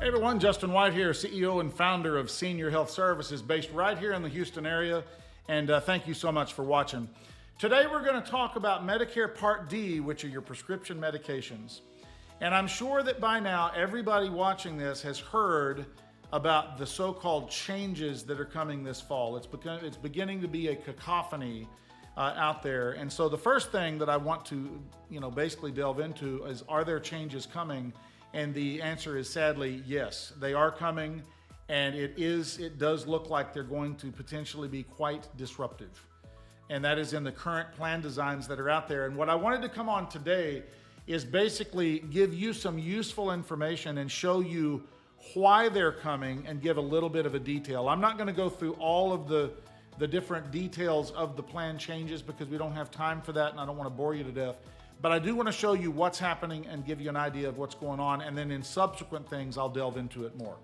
Hey everyone, Justin White here, CEO and founder of Senior Health Services based right here in the Houston area, and thank you so much for watching. Today we're going to talk about Medicare Part D, which are your prescription medications. And I'm sure that by now everybody watching this has heard about the so-called changes that are coming this fall. It's beginning to be a cacophony out there. And so the first thing that I want to basically delve into is, are there changes coming? And the answer is sadly yes, they are coming, and it does look like they're going to potentially be quite disruptive. And that is in the current plan designs that are out there. And what I wanted to come on today is basically give you some useful information and show you why they're coming and give a little bit of a detail. I'm not going to go through all of the different details of the plan changes because we don't have time for that and I don't want to bore you to death. But I do want to show you what's happening and give you an idea of what's going on, and then in subsequent things, I'll delve into it more.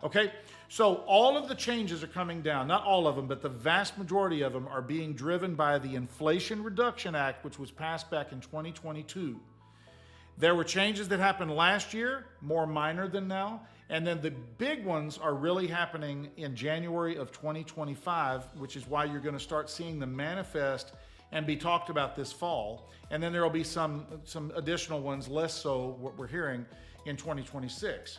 Okay, so all of the changes are coming down, not all of them, but the vast majority of them are being driven by the Inflation Reduction Act, which was passed back in 2022. There were changes that happened last year, more minor than now, and then the big ones are really happening in January of 2025, which is why you're going to start seeing them manifest and be talked about this fall. And then there will be some additional ones, less so what we're hearing in 2026.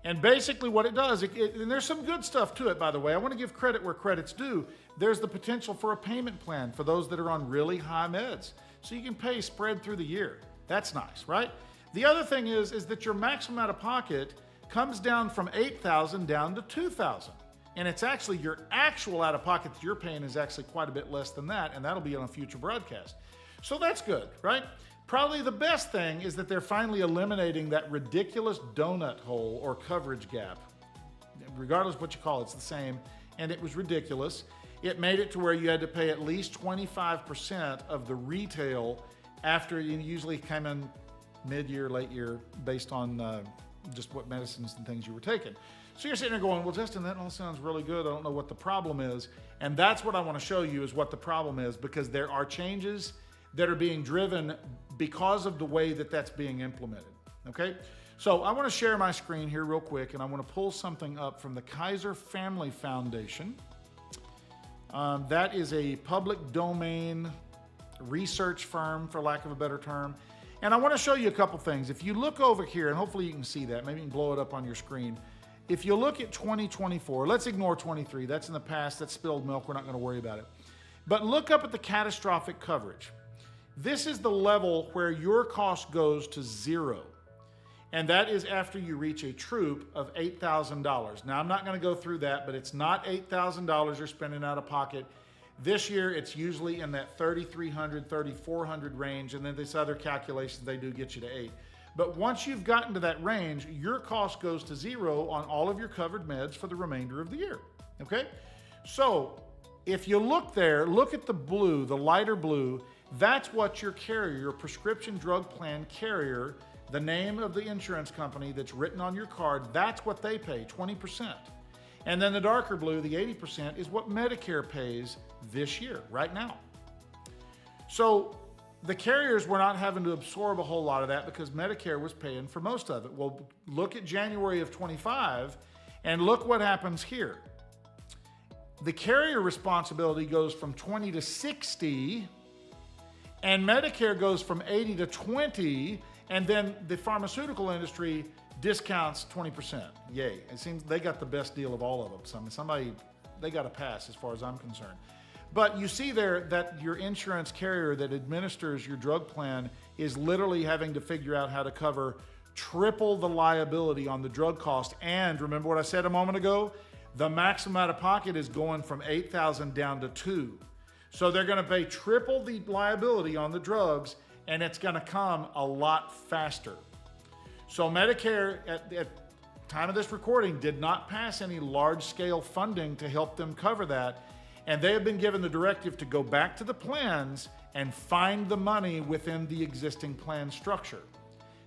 And basically what it does, and there's some good stuff to it, by the way. I want to give credit where credit's due. There's the potential for a payment plan for those that are on really high meds. So you can pay spread through the year. That's nice, right? The other thing is that your maximum out of pocket comes down from $8,000 down to $2,000. And it's actually your actual out-of-pocket that you're paying is actually quite a bit less than that, and that'll be on a future broadcast. So that's good, right? Probably the best thing is that they're finally eliminating that ridiculous donut hole or coverage gap. Regardless of what you call it, it's the same, and it was ridiculous. It made it to where you had to pay at least 25% of the retail after you usually came in mid-year, late year, based on just what medicines and things you were taking. So you're sitting there going, well, Justin, that all sounds really good. I don't know what the problem is. And that's what I want to show you is what the problem is, because there are changes that are being driven because of the way that that's being implemented, okay? So I want to share my screen here real quick, and I want to pull something up from the Kaiser Family Foundation. That is a public domain research firm, for lack of a better term. And I want to show you a couple things. If you look over here, and hopefully you can see that, maybe you can blow it up on your screen. If you look at 2024, let's ignore 23. That's in the past. That's spilled milk. We're not going to worry about it. But look up at the catastrophic coverage. This is the level where your cost goes to zero. And that is after you reach a troop of $8,000. Now, I'm not going to go through that, but it's not $8,000 you're spending out of pocket. This year, it's usually in that $3,300, $3,400 range. And then this other calculations, they do get you to 8. But once you've gotten to that range, your cost goes to zero on all of your covered meds for the remainder of the year, okay? So if you look there, look at the blue, the lighter blue, that's what your carrier, your prescription drug plan carrier, the name of the insurance company that's written on your card, that's what they pay, 20%. And then the darker blue, the 80%, is what Medicare pays this year, right now. So the carriers were not having to absorb a whole lot of that because Medicare was paying for most of it. Well, look at January of 25 and look what happens here. The carrier responsibility goes from 20 to 60, and Medicare goes from 80 to 20, and then the pharmaceutical industry discounts 20%. Yay. It seems they got the best deal of all of them. So they got a pass as far as I'm concerned. But you see there that your insurance carrier that administers your drug plan is literally having to figure out how to cover triple the liability on the drug cost. And remember what I said a moment ago? The maximum out of pocket is going from $8,000 down to $2,000. So they're going to pay triple the liability on the drugs, and it's going to come a lot faster. So Medicare, at time of this recording, did not pass any large-scale funding to help them cover that. And they have been given the directive to go back to the plans and find the money within the existing plan structure.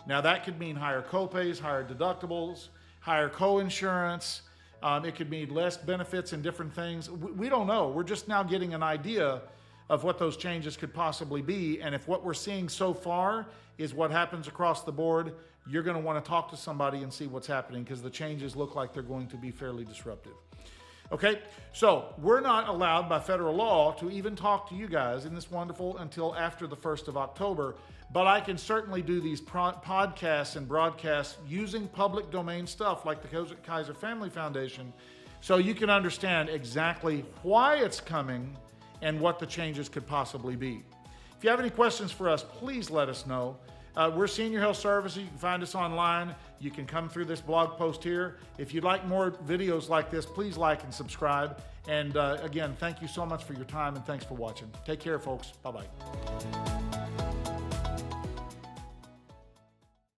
Now that could mean higher copays, higher deductibles, higher co-insurance. It could mean less benefits and different things. We don't know. We're just now getting an idea of what those changes could possibly be. And if what we're seeing so far is what happens across the board, you're going to want to talk to somebody and see what's happening, because the changes look like they're going to be fairly disruptive. Okay, so we're not allowed by federal law to even talk to you guys in this wonderful until after the 1st of October, but I can certainly do these podcasts and broadcasts using public domain stuff like the Kaiser Family Foundation, so you can understand exactly why it's coming and what the changes could possibly be. If you have any questions for us, please let us know. We're Senior Health Services. You can find us online. You can come through this blog post here. If you'd like more videos like this, please like and subscribe. And again, thank you so much for your time, and thanks for watching. Take care, folks. Bye-bye.